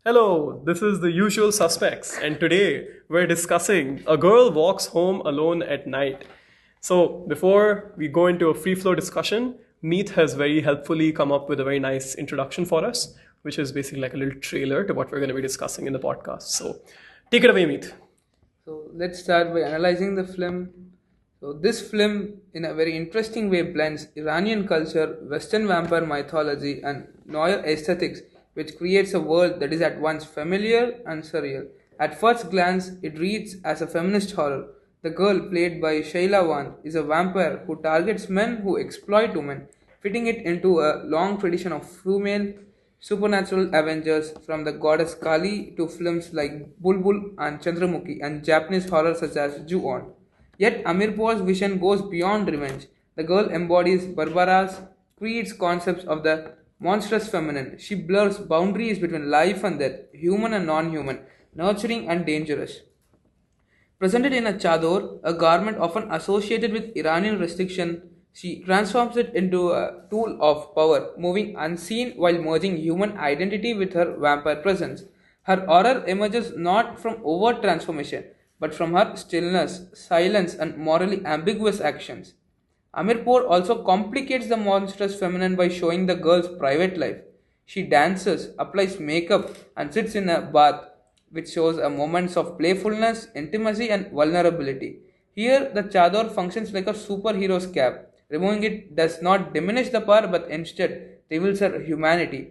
Hello, this is the usual suspects, and today we're discussing A Girl Walks Home Alone at Night. So, before we go into a free flow discussion, Meet has very helpfully come up with a very nice introduction for us, which is basically like a little trailer to what we're going to be discussing in the podcast. So, take it away, Meet. So let's start by analyzing the film. So this film, in a very interesting way, blends Iranian culture, Western vampire mythology, and noir aesthetics, which creates a world that is at once familiar and surreal. At first glance, it reads as a feminist horror. The girl, played by Shayla Wan, is a vampire who targets men who exploit women, fitting it into a long tradition of female supernatural avengers, from the goddess Kali to films like Bulbul and Chandramukhi and Japanese horror such as Ju-on. Yet Amirpour's vision goes beyond revenge. The girl embodies Barbara's Creed's concepts of the monstrous feminine. She blurs boundaries between life and death, human and non-human, nurturing and dangerous. Presented in a chador, a garment often associated with Iranian restriction, she transforms it into a tool of power, moving unseen while merging human identity with her vampire presence. Her horror emerges not from overt transformation, but from her stillness, silence, and morally ambiguous actions. Amirpour also complicates the monstrous feminine by showing the girl's private life. She dances, applies makeup, and sits in a bath, which shows a moments of playfulness, intimacy, and vulnerability. Here, the chador functions like a superhero's cap. Removing it does not diminish the power, but instead reveals her humanity.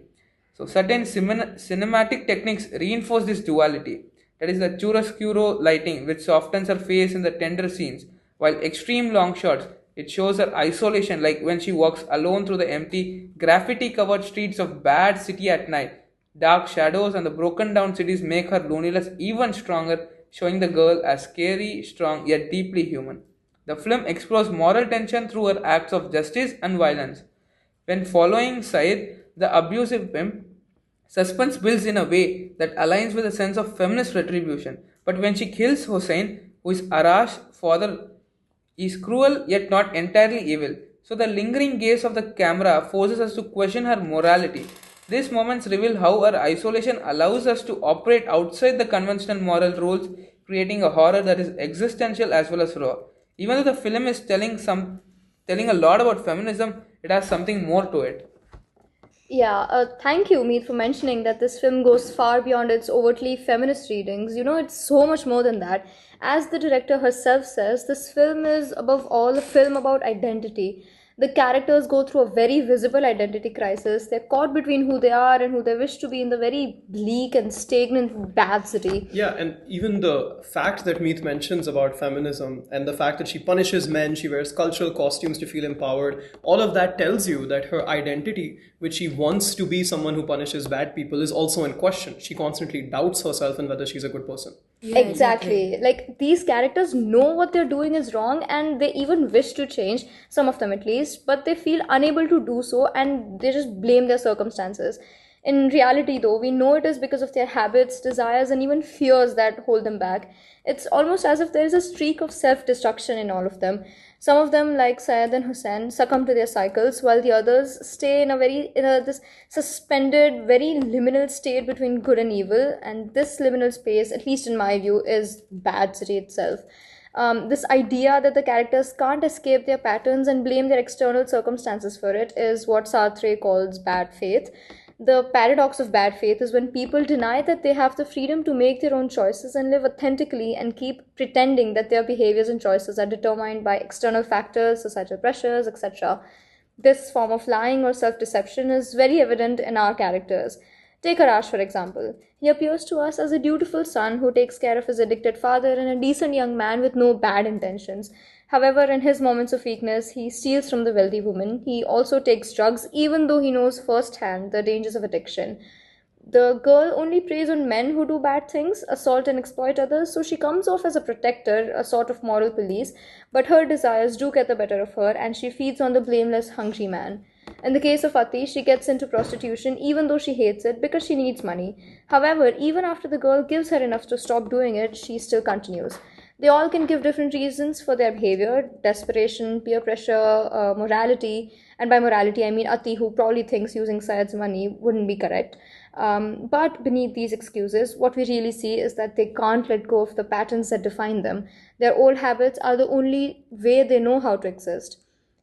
So, certain cinematic techniques reinforce this duality. That is the chiaroscuro lighting, which softens her face in the tender scenes, while extreme long shots, it shows her isolation, like when she walks alone through the empty, graffiti covered streets of bad city at night. Dark shadows and the broken down cities make her loneliness even stronger, showing the girl as scary, strong, yet deeply human. The film explores moral tension through her acts of justice and violence. When following Syed, the abusive pimp, suspense builds in a way that aligns with a sense of feminist retribution. But when she kills Hussein, who is Arash's father, is cruel yet not entirely evil. So the lingering gaze of the camera forces us to question her morality. These moments reveal how her isolation allows us to operate outside the conventional moral rules, creating a horror that is existential as well as raw. Even though the film is telling a lot about feminism, it has something more to it. Yeah, thank you, Meet, for mentioning that this film goes far beyond its overtly feminist readings. It's so much more than that. As the director herself says, this film is above all a film about identity. The characters go through a very visible identity crisis. They're caught between who they are and who they wish to be in the very bleak and stagnant bad city. Yeah, and even the fact that Meet mentions about feminism and the fact that she punishes men, she wears cultural costumes to feel empowered, all of that tells you that her identity, which she wants to be someone who punishes bad people, is also in question. She constantly doubts herself and whether she's a good person. Yeah, exactly. Like these characters know what they're doing is wrong and they even wish to change, some of them at least, but they feel unable to do so and they just blame their circumstances. In reality, though, we know it is because of their habits, desires, and even fears that hold them back. It's almost as if there is a streak of self destruction in all of them. Some of them, like Syed and Hussein, succumb to their cycles, while the others stay in this suspended, very liminal state between good and evil. And this liminal space, at least in my view, is bad city itself. This idea that the characters can't escape their patterns and blame their external circumstances for it is what Sartre calls bad faith. The paradox of bad faith is when people deny that they have the freedom to make their own choices and live authentically and keep pretending that their behaviors and choices are determined by external factors, societal pressures, etc. This form of lying or self deception is very evident in our characters. Take Arash, for example. He appears to us as a dutiful son who takes care of his addicted father and a decent young man with no bad intentions. However, in his moments of weakness, he steals from the wealthy woman. He also takes drugs, even though he knows firsthand the dangers of addiction. The girl only preys on men who do bad things, assault and exploit others, so she comes off as a protector, a sort of moral police, but her desires do get the better of her and she feeds on the blameless, hungry man. In the case of Ati, she gets into prostitution even though she hates it because she needs money. However, even after the girl gives her enough to stop doing it, she still continues. They all can give different reasons for their behavior: desperation, peer pressure, morality. And by morality, I mean Ati, who probably thinks using Syed's money wouldn't be correct. But beneath these excuses, what we really see is that they can't let go of the patterns that define them. Their old habits are the only way they know how to exist.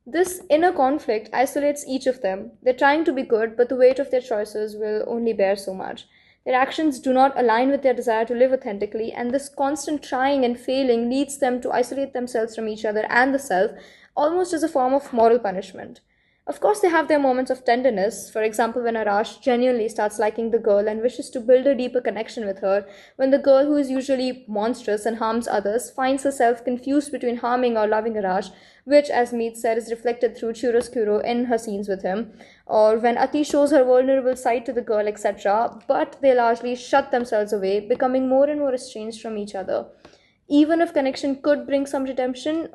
This inner conflict isolates each of them. They're trying to be good, but the weight of their choices will only bear so much. Their actions do not align with their desire to live authentically, and this constant trying and failing leads them to isolate themselves from each other and the self, almost as a form of moral punishment. Of course, they have their moments of tenderness. For example, when Arash genuinely starts liking the girl and wishes to build a deeper connection with her, when the girl, who is usually monstrous and harms others, finds herself confused between harming or loving Arash, which, as Meet said, is reflected through chiaroscuro in her scenes with him, or when Ati shows her vulnerable side to the girl, etc., but they largely shut themselves away, becoming more and more estranged from each other. Even if connection could bring some redemption,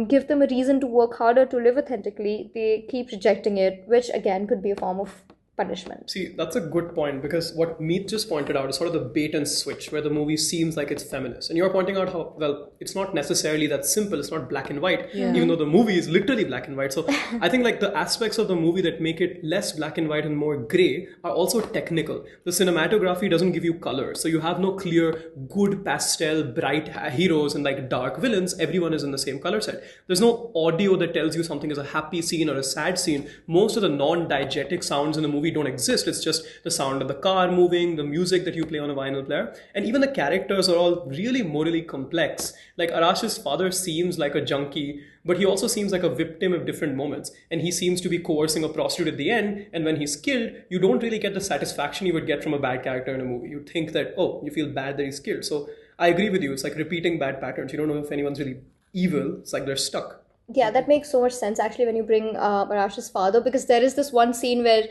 give them a reason to work harder to live authentically, they keep rejecting it, which again could be a form of punishment. See, that's a good point because what Meet just pointed out is sort of the bait and switch where the movie seems like it's feminist. And you're pointing out how, well, it's not necessarily that simple. It's not black and white, even though the movie is literally black and white. So I think like the aspects of the movie that make it less black and white and more gray are also technical. The cinematography doesn't give you color. So you have no clear, good pastel, bright heroes and like dark villains. Everyone is in the same color set. There's no audio that tells you something is a happy scene or a sad scene. Most of the non-diegetic sounds in the movie don't exist. It's just the sound of the car moving, the music that you play on a vinyl player, and even the characters are all really morally complex. Like Arash's father seems like a junkie, but he also seems like a victim of different moments, and he seems to be coercing a prostitute at the end, and when he's killed, you don't really get the satisfaction you would get from a bad character in a movie. You think that, oh, you feel bad that he's killed. So I agree with you. It's like repeating bad patterns. You don't know if anyone's really evil. It's like they're stuck. Yeah, that makes so much sense actually when you bring Arash's father, because there is this one scene where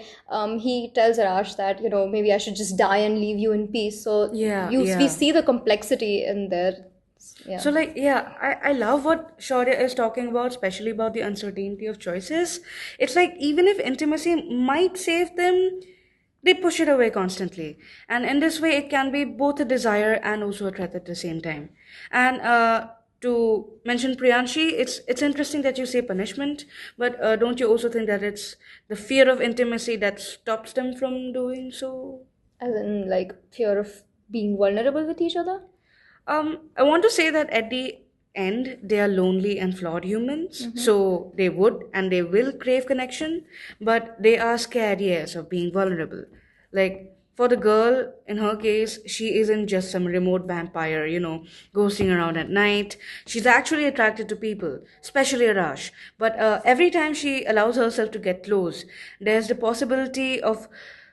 he tells Arash that, maybe I should just die and leave you in peace. So we see the complexity in there. Yeah. So I love what Shaurya is talking about, especially about the uncertainty of choices. It's like even if intimacy might save them, they push it away constantly. And in this way, it can be both a desire and also a threat at the same time. And to mention Priyanshi, it's interesting that you say punishment, but don't you also think that it's the fear of intimacy that stops them from doing so? As in, like, fear of being vulnerable with each other? I want to say that at the end, they are lonely and flawed humans, so they would and they will crave connection, but they are scared, yes, of being vulnerable. Like, for the girl, in her case, she isn't just some remote vampire, ghosting around at night. She's actually attracted to people, especially Arash. But every time she allows herself to get close, there's the possibility of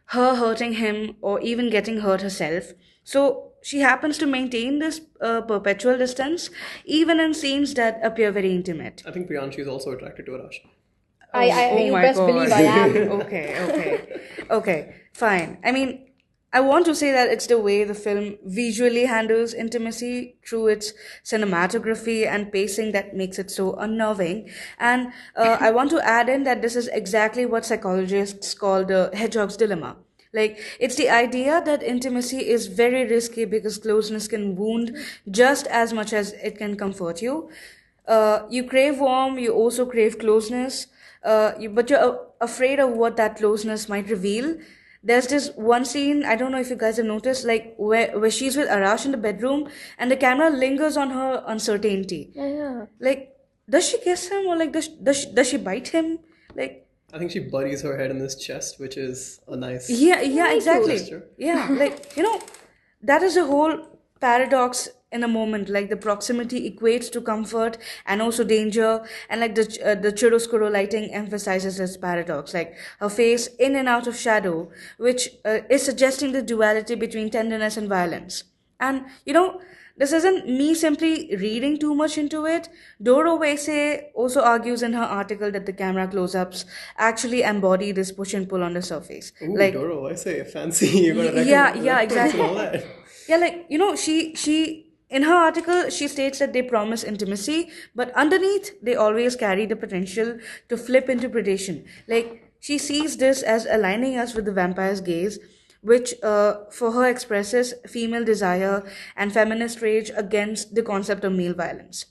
her hurting him or even getting hurt herself. So she happens to maintain this perpetual distance, even in scenes that appear very intimate. I think Priyanshi is also attracted to Arash. You best believe I am. Okay, fine. I mean, I want to say that it's the way the film visually handles intimacy through its cinematography and pacing that makes it so unnerving. And I want to add in that this is exactly what psychologists call the hedgehog's dilemma. Like, it's the idea that intimacy is very risky because closeness can wound just as much as it can comfort you. You crave warmth, you also crave closeness, but you're afraid of what that closeness might reveal. There's this one scene, I don't know if you guys have noticed, like where she's with Arash in the bedroom and the camera lingers on her uncertainty. Yeah. Like, does she kiss him or like does she bite him? Like, I think she buries her head in his chest, which is a nice exactly. gesture. Yeah, like, that is a whole paradox in a moment. Like, the proximity equates to comfort and also danger, and like the chiaroscuro lighting emphasizes this paradox, like her face in and out of shadow, which is suggesting the duality between tenderness and violence. And this isn't me simply reading too much into it. Doro Weise also argues in her article that the camera close-ups actually embody this push and pull on the surface. Ooh, like, Doro, I say fancy. You gotta yeah, exactly. And all that. Yeah, like, she in her article, she states that they promise intimacy, but underneath, they always carry the potential to flip into predation. Like, she sees this as aligning us with the vampire's gaze, which for her expresses female desire and feminist rage against the concept of male violence.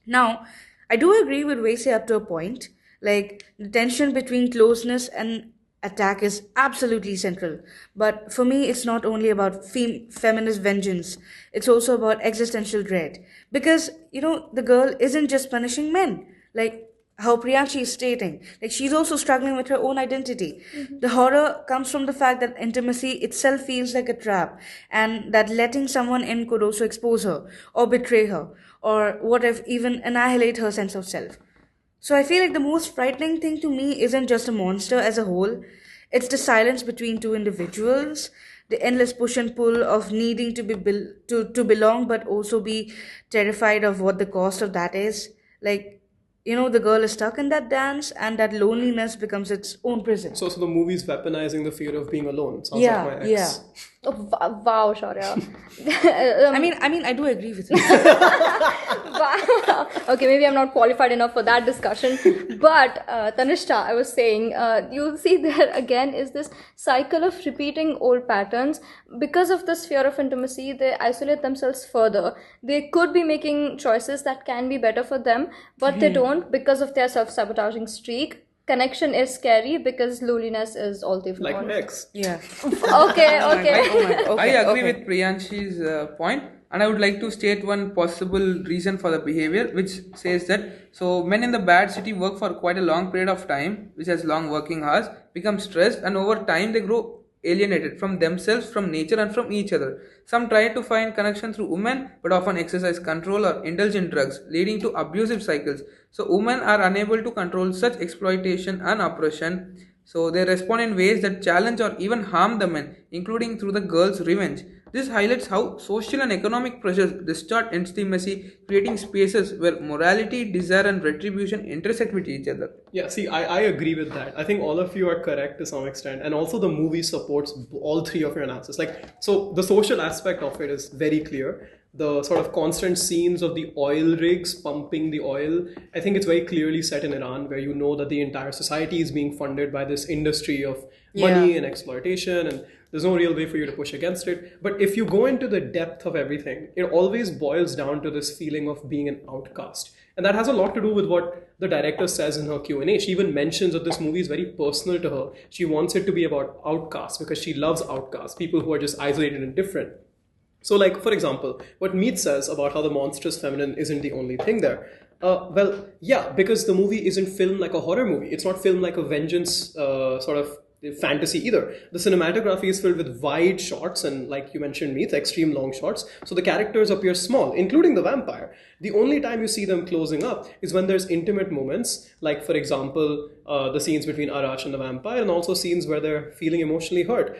Now, I do agree with Weisei up to a point. Like, the tension between closeness and attack is absolutely central. But for me, it's not only about feminist vengeance, it's also about existential dread. Because, the girl isn't just punishing men, like how Priyanshi is stating. Like, she's also struggling with her own identity. The horror comes from the fact that intimacy itself feels like a trap, and that letting someone in could also expose her, or betray her, or what if even annihilate her sense of self. So I feel like the most frightening thing to me isn't just a monster as a whole, it's the silence between two individuals, the endless push and pull of needing to to belong but also be terrified of what the cost of that is. Like, the girl is stuck in that dance and that loneliness becomes its own prison. So the movie's weaponizing the fear of being alone. Sounds Yeah, like my yeah. ex. Oh, wow, Shaurya. I do agree with you. Wow. Okay, maybe I'm not qualified enough for that discussion. But Tanishta, I was saying, you'll see there again is this cycle of repeating old patterns. Because of this fear of intimacy, they isolate themselves further. They could be making choices that can be better for them, but they don't because of their self-sabotaging streak. Connection is scary because loneliness is all they've Like known. my ex. Yeah. Okay. I agree with Priyanshi's point, and I would like to state one possible reason for the behavior, which says that so men in the bad city work for quite a long period of time, which has long working hours, become stressed, and over time they grow alienated from themselves, from nature, and from each other. Some try to find connection through women, but often exercise control or indulge in drugs, leading to abusive cycles. So women are unable to control such exploitation and oppression. So they respond in ways that challenge or even harm the men, including through the girl's revenge. This highlights how social and economic pressures distort intimacy, creating spaces where morality, desire, and retribution intersect with each other. Yeah, see, I agree with that. I think all of you are correct to some extent. And also the movie supports all three of your analysis. So the social aspect of it is very clear. The sort of constant scenes of the oil rigs pumping the oil, I think it's very clearly set in Iran, where you know that the entire society is being funded by this industry of money and exploitation, and there's no real way for you to push against it. But if you go into the depth of everything, it always boils down to this feeling of being an outcast. And that has a lot to do with what the director says in her Q&A. She even mentions that this movie is very personal to her. She wants it to be about outcasts because she loves outcasts, people who are just isolated and different. So, for example, what Meet says about how the monstrous feminine isn't the only thing there. Because the movie isn't filmed like a horror movie. It's not filmed like a vengeance sort of fantasy either. The cinematography is filled with wide shots and, like you mentioned, Meet, extreme long shots. So the characters appear small, including the vampire. The only time you see them closing up is when there's intimate moments, like, for example, the scenes between Arash and the vampire, and also scenes where they're feeling emotionally hurt.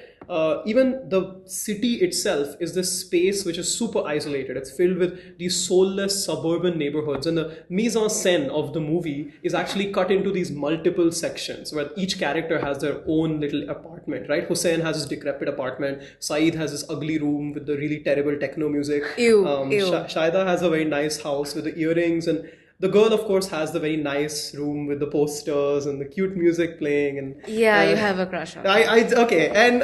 Even the city itself is this space which is super isolated. It's filled with these soulless suburban neighborhoods, and the mise en scène of the movie is actually cut into these multiple sections where each character has their own little apartment, right? Hussein has his decrepit apartment, Saeed has this ugly room with the really terrible techno music. Ew. Shaida has a very nice house with the earrings, and the girl, of course, has the very nice room with the posters and the cute music playing. And You have a crush on her. Okay, and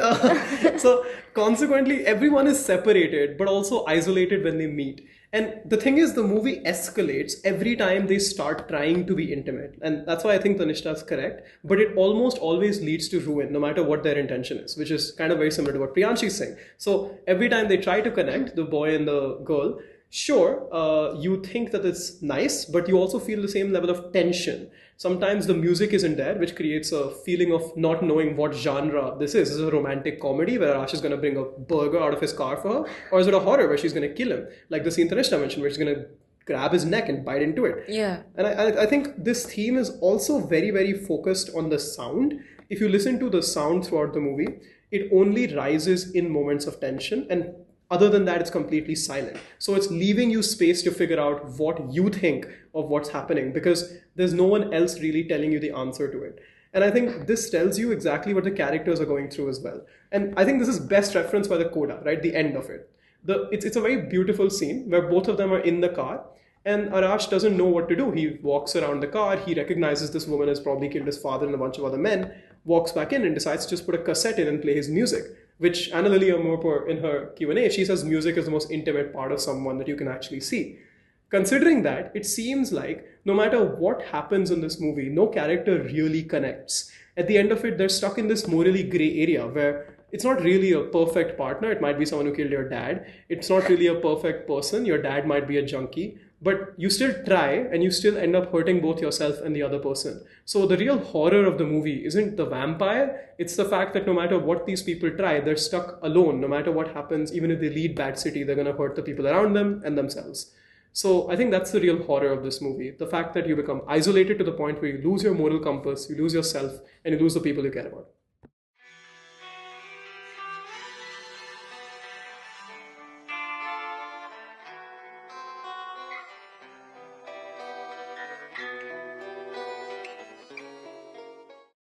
so consequently, everyone is separated but also isolated when they meet. And the thing is, the movie escalates every time they start trying to be intimate. And that's why I think Tanishta is correct. But it almost always leads to ruin, no matter what their intention is, which is kind of very similar to what Priyanshu is saying. So every time they try to connect, the boy and the girl, sure, you think that it's nice, but you also feel the same level of tension. Sometimes the music isn't there, which creates a feeling of not knowing what genre this is. Is it a romantic comedy where Arash is going to bring a burger out of his car for her? Or is it a horror where she's going to kill him? Like the scene Tanishta mentioned, where she's going to grab his neck and bite into it. Yeah. And I think this theme is also very, very focused on the sound. If you listen to the sound throughout the movie, it only rises in moments of tension, and other than that, it's completely silent. So it's leaving you space to figure out what you think of what's happening, because there's no one else really telling you the answer to it. And I think this tells you exactly what the characters are going through as well. And I think this is best referenced by the coda, right? The end of it. It's a very beautiful scene where both of them are in the car, and Arash doesn't know what to do. He walks around the car, he recognizes this woman has probably killed his father and a bunch of other men, walks back in and decides to just put a cassette in and play his music. Which Anna Lilia Morpur, in her Q&A, she says music is the most intimate part of someone that you can actually see. Considering that, it seems like no matter what happens in this movie, no character really connects. at the end of it, they're stuck in this morally gray area where it's not really a perfect partner. It might be someone who killed your dad. It's not really a perfect person. Your dad might be a junkie, but you still try and you still end up hurting both yourself and the other person. So the real horror of the movie isn't the vampire. It's the fact that no matter what these people try, they're stuck alone. No matter what happens, even if they lead Bad City, they're going to hurt the people around them and themselves. So I think that's the real horror of this movie. The fact that you become isolated to the point where you lose your moral compass, you lose yourself, and you lose the people you care about.